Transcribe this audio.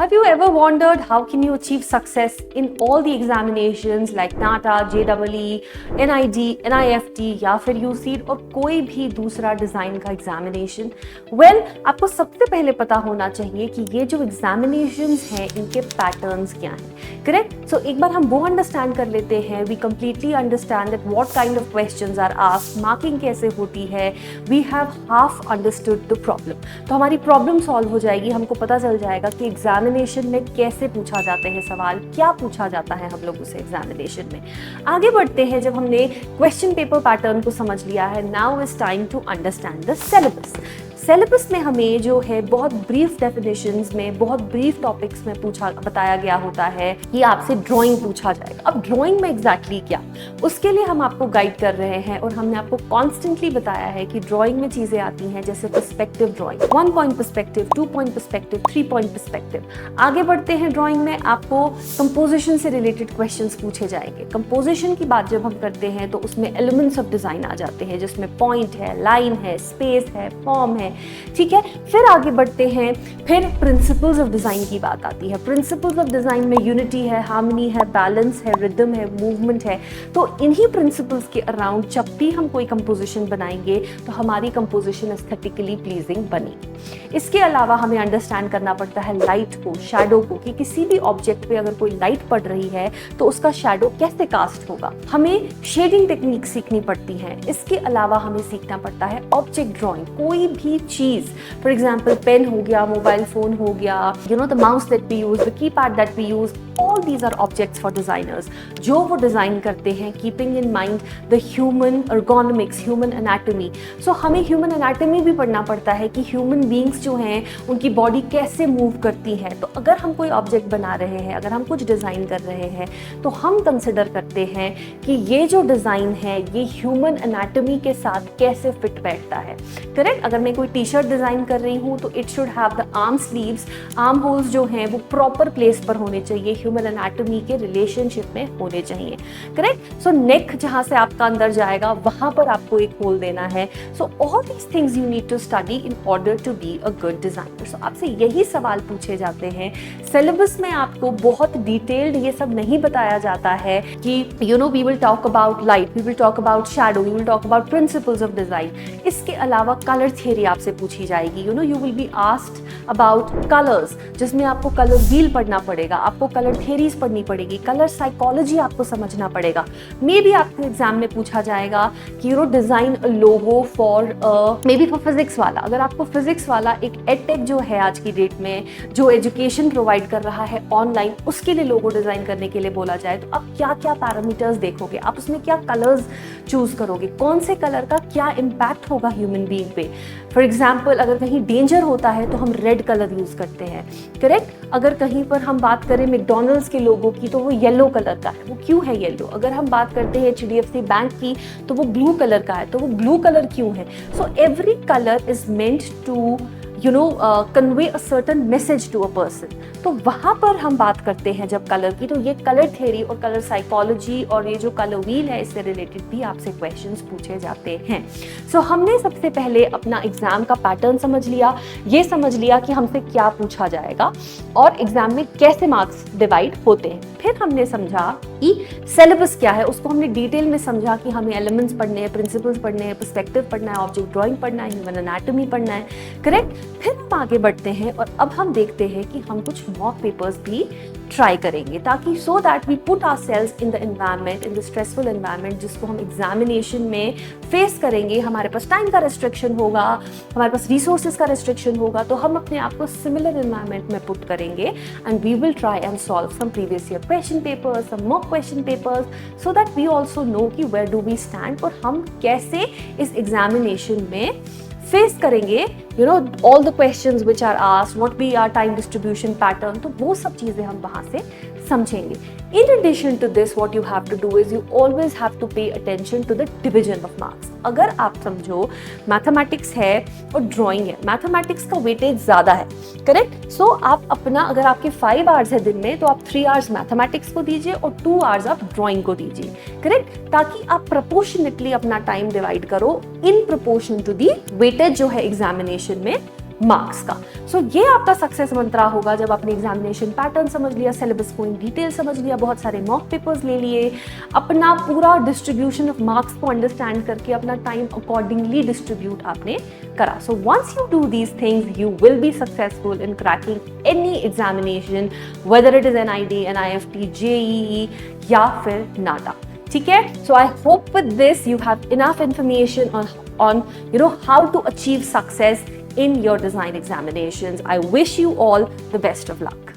Have you ever wondered how can you achieve success in all the examinations like NATA, JEE, NID, NIFT या फिर UCEED और कोई भी दूसरा design का एग्जामिनेशन? Well, आपको सबसे पहले पता होना चाहिए कि ये जो एग्जामिनेशंस हैं इनके पैटर्न्स क्या हैं, करेक्ट? सो एक बार हम वो अंडरस्टैंड कर लेते हैं, we completely understand that what kind of questions are asked, marking कैसे होती है, we have half understood the problem. तो हमारी प्रॉब्लम सॉल्व हो जाएगी, हमको पता चल जाएगा कि एग्जामिनेशन में कैसे पूछा जाते हैं सवाल, क्या पूछा जाता है हम लोग उसे एग्जामिनेशन में। आगे बढ़ते हैं, जब हमने क्वेश्चन पेपर पैटर्न को समझ लिया है, now is time to understand the syllabus. Syllabus में हमें जो है बहुत ब्रीफ डेफिनेशंस में, बहुत ब्रीफ टॉपिक्स में बताया गया होता है कि आपसे ड्राइंग पूछा जाएगा। अब ड्राइंग में एग्जैक्टली क्या, उसके लिए हम आपको गाइड कर रहे हैं और हमने आपको कॉन्स्टेंटली बताया है कि ड्राइंग में चीजें आती हैं जैसे perspective drawing, 1 point perspective, 2 point perspective, 3 point perspective. आगे बढ़ते हैं, ड्राइंग में आपको कंपोजिशन से रिलेटेड क्वेश्चंस पूछे जाएंगे। कंपोजिशन की बात जब हम करते हैं तो उसमें एलिमेंट्स ऑफ डिजाइन आ जाते हैं, जिसमें पॉइंट है, लाइन है, स्पेस है, फॉर्म है, ठीक है। फिर आगे बढ़ते हैं, फिर प्रिंसिपल्स ऑफ डिजाइन की बात आती है। प्रिंसिपल्स ऑफ डिजाइन में यूनिटी है, हार्मनी है, बैलेंस है, रिदम है, मूवमेंट है। तो इन्हीं प्रिंसिपल्स के अराउंड जब भी हम कोई कंपोजिशन बनाएंगे तो हमारी कंपोजिशन एस्थेटिकली प्लीजिंग बनेगी। इसके अलावा हमें अंडरस्टैंड करना पड़ता है लाइट को, शैडो को, कि किसी भी ऑब्जेक्ट पे अगर कोई लाइट पड़ रही है तो उसका शैडो कैसे कास्ट होगा। हमें शेडिंग टेक्निक सीखनी पड़ती है। इसके अलावा हमें सीखना पड़ता है ऑब्जेक्ट ड्राइंग, कोई भी चीज, फॉर एग्जाम्पल पेन हो गया, मोबाइल फोन हो गया, you know the mouse that we use, the keypad that we use, all these are objects for designers, जो वो डिजाइन करते हैं keeping in mind the human ergonomics, human anatomy. So हमें human anatomy भी पढ़ना पड़ता है कि ह्यूमन बींग्स जो हैं उनकी बॉडी कैसे मूव करती है। तो अगर हम कोई ऑब्जेक्ट बना रहे हैं, अगर हम कुछ डिजाइन कर रहे हैं तो हम कंसिडर करते हैं कि ये जो डिजाइन है ये ह्यूमन एनाटॉमी के साथ कैसे फिट बैठता है, करेक्ट? अगर मैं कोई टी शर्ट डिजाइन कर रही हूँ तो it should have the arm sleeves, arm holes जो हैं वो प्रॉपर प्लेस पर होने चाहिए, ह्यूमन एनाटॉमी के रिलेशनशिप में होने चाहिए, करेक्ट? सो नेक जहाँ से आपका अंदर जाएगा वहां पर आपको एक होल देना है। So all these things you need to study in order to be a good designer. So आपसे यही सवाल पूछे जाते हैं। सिलेबस में आपको बहुत डिटेल्ड ये सब नहीं बताया जाता है कि you know we will talk about light, we will talk about shadow, we will talk about principles of design. इसके अलावा कलर थियरी आपसे पूछी जाएगी, you know you will be asked about colours, जिसमें आपको कलर व्हील पढ़ना पड़ेगा, आपको कलर थियरीज पढ़नी पड़ेगी, कलर साइकोलॉजी आपको समझना पड़ेगा। मे बी आपके एग्जाम में पूछा जाएगा कि you know design a logo for may be for physics वाला। अगर आपको फिजिक्स वाला एक एडटेक जो है आज की डेट में जो एजुकेशन प्रोवाइड कर रहा है ऑनलाइन, उसके लिए लोगो डिजाइन करने के लिए बोला जाए तो आप क्या क्या पैरामीटर्स देखोगे, आप उसमें क्या कलर्स चूज करोगे, कौन से कलर का क्या इम्पैक्ट होगा ह्यूमन बीइंग पे। फॉर एग्जाम्पल अगर कहीं डेंजर होता है तो हम रेड कलर यूज करते हैं, करेक्ट? अगर कहीं पर हम बात करें मैकडॉनल्ड्स के लोगो की तो वो येलो कलर का है, वो क्यों है येलो? अगर हम बात करते हैं HDFC बैंक की तो वो ब्लू कलर का है, तो वो ब्लू कलर क्यों है? So every colour is meant to you know convey a certain message to a person. तो वहाँ पर हम बात करते हैं जब कलर की, तो ये कलर थ्योरी और कलर साइकोलॉजी और ये जो कलर व्हील है इससे रिलेटेड भी आपसे क्वेश्चंस पूछे जाते हैं। सो हमने सबसे पहले अपना एग्जाम का पैटर्न समझ लिया, ये समझ लिया कि हमसे क्या पूछा जाएगा और एग्जाम में कैसे मार्क्स डिवाइड होते हैं। फिर हमने समझा कि सिलेबस क्या है, उसको हमने डिटेल में समझा कि हमें एलिमेंट्स पढ़ने हैं, प्रिंसिपल्स पढ़ने हैं, पर्सपेक्टिव पढ़ना है, ऑब्जेक्ट ड्राइंग पढ़ना है, ह्यूमन एनाटॉमी पढ़ना है, करेक्ट? फिर हम आगे बढ़ते हैं और अब हम देखते हैं कि हम कुछ मॉक पेपर्स भी ट्राई करेंगे ताकि so that we put ourselves in the environment, in the stressful environment जिसको हम एग्जामिनेशन में फेस करेंगे। हमारे पास टाइम का रेस्ट्रिक्शन होगा, हमारे पास रिसोर्सेज का रेस्ट्रिक्शन होगा, तो हम अपने आप को सिमिलर एनवायरनमेंट में पुट करेंगे and we will try and solve some previous year question papers, some mock question papers, so that we also know कि वेयर डू वी स्टैंड और हम कैसे इस एग्जामिनेशन में फेस करेंगे, you know all the questions which are asked, what be our time distribution pattern. तो वो सब चीजें हम वहां से समझेंगे। In addition to this, what you have to do is you always have to pay attention to the division of marks. अगर आप समझो मैथमेटिक्स है और ड्राइंग है, मैथमेटिक्स का वेटेज ज़्यादा है, करेक्ट? सो आप अपना, अगर आपके 5 आवर्स है दिन में तो आप 3 आवर्स मैथमेटिक्स को दीजिए और 2 आवर्स आप ड्राइंग को दीजिए, करेक्ट? ताकि आप प्रोपोर्शनेटली अपना टाइम डिवाइड करो in proportion to the weightage जो है एग्जामिनेशन में मार्क्स का। सो ये आपका सक्सेस मंत्रा होगा जब आपने एग्जामिनेशन पैटर्न समझ लिया, सिलेबस को इन डिटेल समझ लिया, बहुत सारे मॉक पेपर्स ले लिए, अपना पूरा डिस्ट्रीब्यूशन ऑफ मार्क्स को अंडरस्टैंड करके अपना टाइम अकॉर्डिंगली डिस्ट्रीब्यूट आपने करा। So once you do these things you will be successful in cracking any examination, whether it is NID, NIFT, JEE या फिर नाटा। ठीक है, so I hope with this you have enough information on how to achieve success in your design examinations. I wish you all the best of luck.